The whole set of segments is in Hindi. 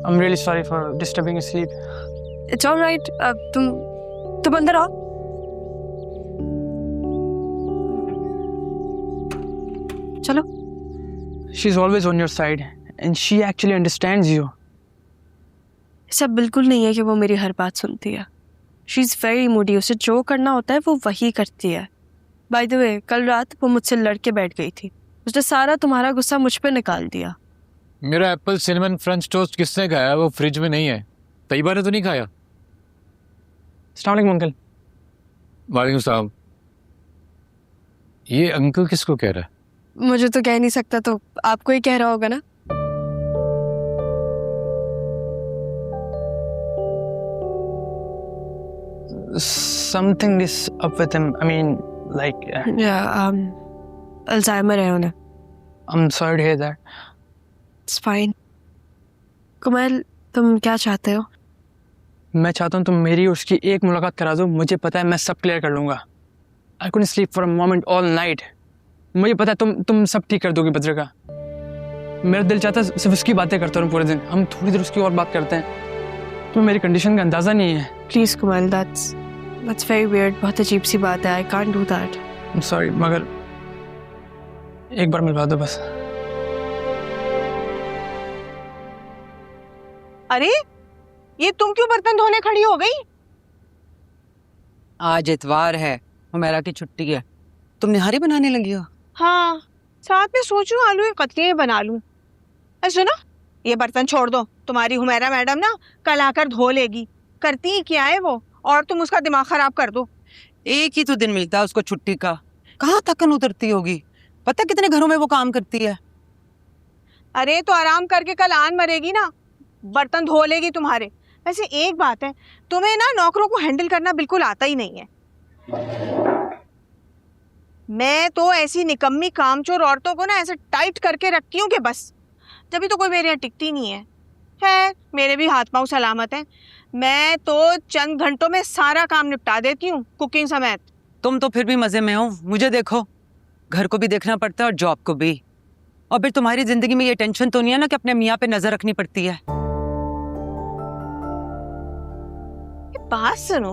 I'm really sorry for disturbing your sleep. It's all right. तुम अंदर आओ. चलो. She's always on your side and she actually understands you. ऐसा बिल्कुल नहीं है कि वो मेरी हर बात सुनती है. She's very moody. उसे जो करना होता है वो वही करती है. By the way, कल रात वो मुझसे लड़ के बैठ गई थी. उसने सारा तुम्हारा गुस्सा मुझ पे निकाल दिया. मेरा एप्पल सिनेमन फ्रेंच टोस्ट किसने खाया? वो फ्रिज में नहीं है. तैयबा ने तो नहीं खाया. अस्सलाम वालेकुम अंकल. वालेकुम सलाम. ये अंकल किसको कह रहा है? मुझे तो कह नहीं सकता, तो आपको ही कह रहा होगा ना. Something is up with him. I mean, like. Alzheimer है उन्हें. I'm sorry to hear that. It's fine. Kumail, तुम क्या चाहते हो? मैं चाहता हूँ तुम मेरी और उसकी एक मुलाकात करा दो. मुझे पता है मैं सब क्लियर कर लूँगा. I couldn't sleep for a moment all night. मुझे पता है तुम सब ठीक कर दोगी बद्र का. मेरा दिल चाहता है सिर्फ उसकी बातें करता रहूं पूरे दिन. हम थोड़ी देर उसकी और बात करते हैं. तुम्हें मेरी कंडीशन का अंदाज़ा नहीं है. Please Kumail, that's very weird. बहुत अजीब सी बात है. I can't do that. I'm sorry, मगर एक बार मिलवा दो बस. अरे ये तुम क्यों बर्तन धोने खड़ी हो गई? आज इतवार है, हुमैरा की छुट्टी है. तुम निहारी बनाने लगी हो? हाँ, साथ में सोचूं आलू की कतलियां बना लूं. सुनो, ये बर्तन छोड़ दो. तुम्हारी हुमैरा मैडम ना कल आकर धो लेगी. करती ही क्या है वो, और तुम उसका दिमाग खराब कर दो. एक ही तो दिन मिलता है उसको छुट्टी का. कहाँ थकन उतरती होगी? पता कितने घरों में वो काम करती है. अरे तो आराम करके कल आन मरेगी ना, बर्तन धो लेगी तुम्हारे. वैसे एक बात है, तुम्हें ना नौकरों को हैंडल करना बिल्कुल आता ही नहीं है. मैं तो ऐसी निकम्मी कामचोर औरतों को ना ऐसे टाइट करके रखती हूँ कि बस, तभी तो कोई मेरे यहाँ टिकती नहीं है. मेरे भी हाथ पांव सलामत हैं. मैं तो चंद घंटों में सारा काम निपटा देती हूँ, कुकिंग समेत. तुम तो फिर भी मजे में हो. मुझे देखो, घर को भी देखना पड़ता है और जॉब को भी. और फिर तुम्हारी जिंदगी में ये टेंशन तो नहीं है ना कि अपने मियाँ पे नजर रखनी पड़ती है. बात सुनो,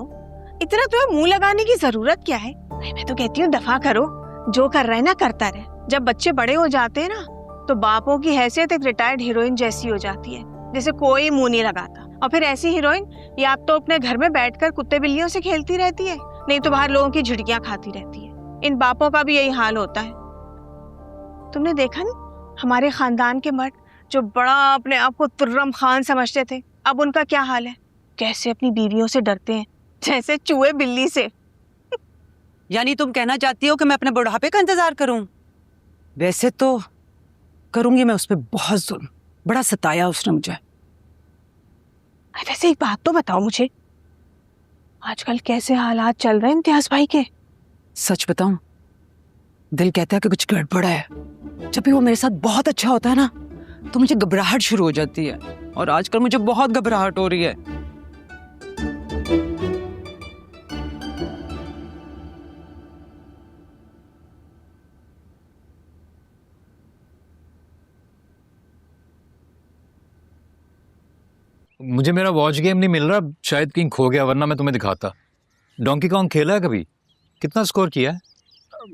इतना तुम्हें मुंह लगाने की जरूरत क्या है? मैं तो कहती हूँ दफा करो. जो कर रहे हैं ना करता रहे. जब बच्चे बड़े हो जाते हैं ना, तो बापों की हैसियत एक रिटायर्ड हीरोइन जैसी हो जाती है, जिसे कोई मुंह नहीं लगाता. और फिर ऐसी हीरोइन या तो अपने घर में बैठकर कुत्ते बिल्लियों से खेलती रहती है, नहीं तो बाहर लोगों की झिड़कियां खाती रहती है. इन बापों का भी यही हाल होता है. तुमने देखा नहीं, हमारे खानदान के मर्द जो बड़ा अपने आप को तुर्रम खान समझते थे, अब उनका क्या हाल है? कैसे अपनी बीवियों से डरते हैं, जैसे चूहे बिल्ली से. यानी तुम कहना चाहती हो कि मैं अपने बुढ़ापे का इंतजार करूं? वैसे तो करूंगी मैं उस पर बहुत जुल्म. बड़ा सताया उसने मुझे. वैसे एक बात तो बताओ मुझे, आजकल कैसे हालात चल रहे हैं इम्तियाज भाई के? सच बताऊं, दिल कहता है कि कुछ गड़बड़ है. जब भी वो मेरे साथ बहुत अच्छा होता है ना, तो मुझे घबराहट शुरू हो जाती है. और आजकल मुझे बहुत घबराहट हो रही है. मुझे मेरा वॉच गेम नहीं मिल रहा. शायद कहीं खो गया, वरना मैं तुम्हें दिखाता. डोंकी कॉन्ग खेला है कभी? कितना स्कोर किया है?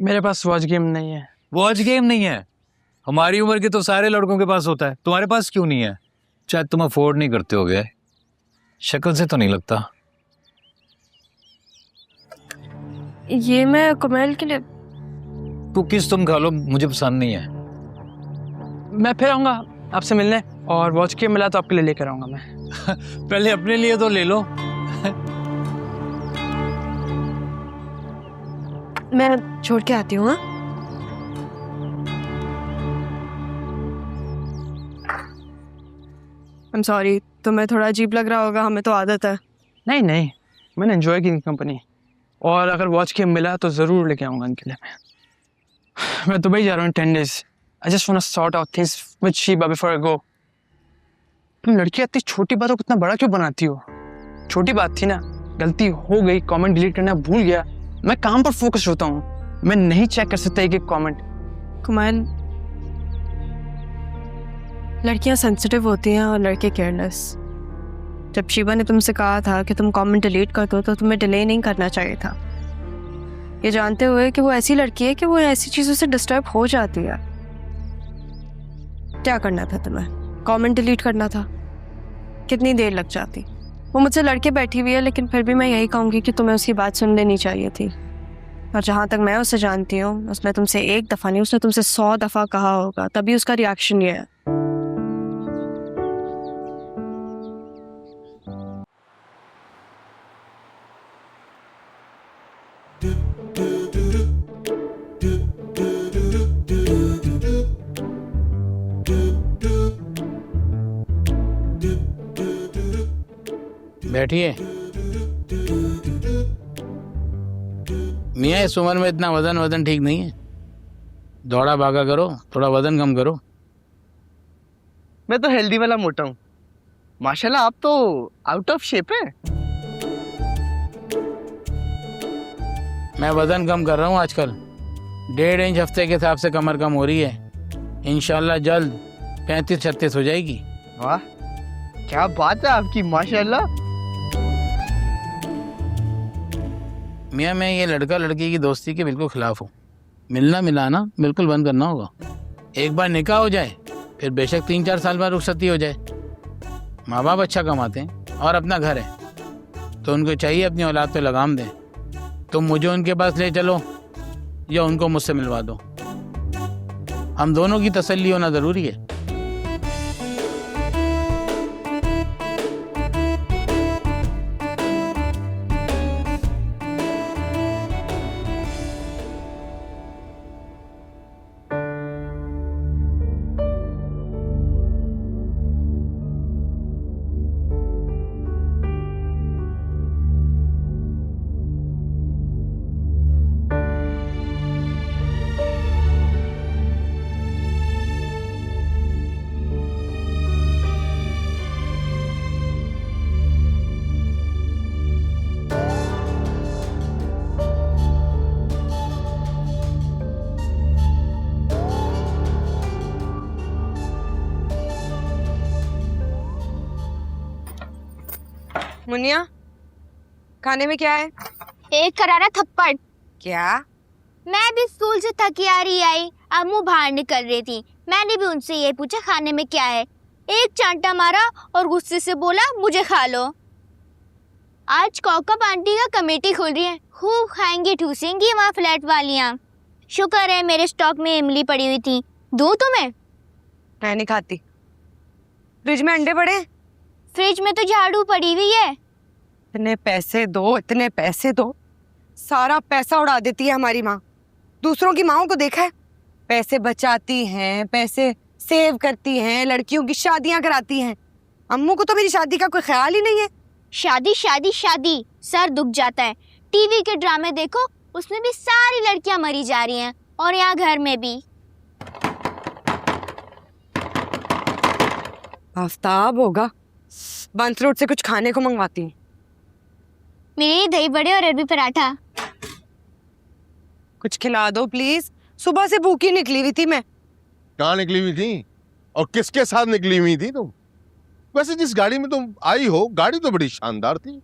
मेरे पास वॉच गेम नहीं है. वॉच गेम नहीं है? हमारी उम्र के तो सारे लड़कों के पास होता है. तुम्हारे पास क्यों नहीं है? शायद तुम अफोर्ड नहीं करते हो गए. शक्ल से तो नहीं लगता. ये मैं कुमैल के लिए. कुकीज तुम खा लो, मुझे पसंद नहीं है. मैं फिर आऊँगा आपसे मिलने, और वॉच गेम मिला तो आपके लिए लेकर आऊँगा मैं. पहले अपने लिए तो ले लो. मैं छोड़ के आती हूँ. I'm sorry, तुम्हें थोड़ा अजीब लग रहा होगा, हमें तो आदत है. नहीं नहीं, मैंने एंजॉय की कंपनी, और अगर वॉच गेम मिला तो ज़रूर लेके आऊँगा इनके लिए. मैं दुबई जा रहा हूँ 10 days. I just want to sort out things with Sheba before I go. तुम लड़कियाँ इतनी छोटी बातों को इतना बड़ा क्यों बनाती हो? छोटी बात थी ना, गलती हो गई, कमेंट डिलीट करना भूल गया. मैं काम पर फोकस होता हूँ, मैं नहीं चेक कर सकता एक एक कमेंट. कुमैल, लड़कियां सेंसिटिव होती हैं और लड़के केयरलेस। जब शिवा ने तुमसे कहा था कि तुम कमेंट डिलीट कर दो तो तुम्हें डिले नहीं करना चाहिए था, ये जानते हुए कि वो ऐसी लड़की है कि वो ऐसी चीज़ों से डिस्टर्ब हो जाती है। क्या करना था तुम्हें? कमेंट डिलीट करना था? कितनी देर लग जाती? वो मुझसे लड़के बैठी हुई है, लेकिन फिर भी मैं यही कहूँगी कि तुम्हें उसकी बात सुन लेनी चाहिए थी। और जहाँ तक मैं उसे जानती हूँ, उसने तुमसे एक दफ़ा नहीं, उसने तुमसे 100 दफ़ा कहा होगा, तभी उसका रिएक्शन ये है। बैठिए। मियाँ, इस उम्र में इतना वजन ठीक नहीं है। दौड़ा भागा करो, थोड़ा वजन कम करो। मैं तो हेल्दी वाला मोटा हूँ। माशाल्लाह, आप तो आउट ऑफ शेप है। मैं वजन कम कर रहा हूँ आजकल। 1.5 इंच हफ्ते के हिसाब से कमर कम हो रही है। इंशाल्लाह जल्द 35-36 हो जाएगी। वाह, क्या बात है आपकी, माशाल्लाह। मियाँ, मैं ये लड़का लड़की की दोस्ती के बिल्कुल खिलाफ हूँ। मिलना मिलाना बिल्कुल बंद करना होगा। एक बार निकाह हो जाए, फिर बेशक 3-4 साल बाद रुखसती हो जाए। माँ बाप अच्छा कमाते हैं और अपना घर है, तो उनको चाहिए अपनी औलाद पे लगाम दें। तुम मुझे उनके पास ले चलो या उनको मुझसे मिलवा दो। हम दोनों की तसल्ली होना ज़रूरी है। मुनिया, खाने में क्या है? एक करारा थप्पड़। क्या? मैं भी स्कूल से थकी आ रही आई, अब मुंह बाहर निकल रही थी। मैंने भी उनसे ये पूछा खाने में क्या है। एक चांटा मारा और गुस्से से बोला मुझे खा लो। आज कौकब आंटी का कमेटी खुल रही है, खूब खाएंगी ठूसेंगी वहाँ फ्लैट वालियाँ। शुक्र है मेरे स्टॉक में इमली पड़ी हुई थी। दूँ तुम्हें? मैं नहीं खाती। फ्रिज में अंडे पड़े? फ्रिज में तो झाड़ू पड़ी हुई है। इतने पैसे दो, इतने पैसे दो, सारा पैसा उड़ा देती है हमारी माँ। दूसरों की माँओं को देखा है, पैसे बचाती हैं, पैसे सेव करती हैं, लड़कियों की शादियां कराती हैं। अम्मू को तो मेरी शादी का कोई ख्याल ही नहीं है। शादी शादी शादी, सर दुख जाता है। टीवी के ड्रामे देखो, उसमें भी सारी लड़कियां मरी जा रही हैं, और यहाँ घर में भी। आफ्ताब होगा, बंस रोड से कुछ खाने को मंगवाती हूँ। मेरे दही बड़े और अरबी पराठा। कुछ खिला दो प्लीज, सुबह से भूखी निकली हुई थी मैं। कहाँ निकली हुई थी और किसके साथ निकली हुई थी तुम? वैसे जिस गाड़ी में तुम आई हो, गाड़ी तो बड़ी शानदार थी।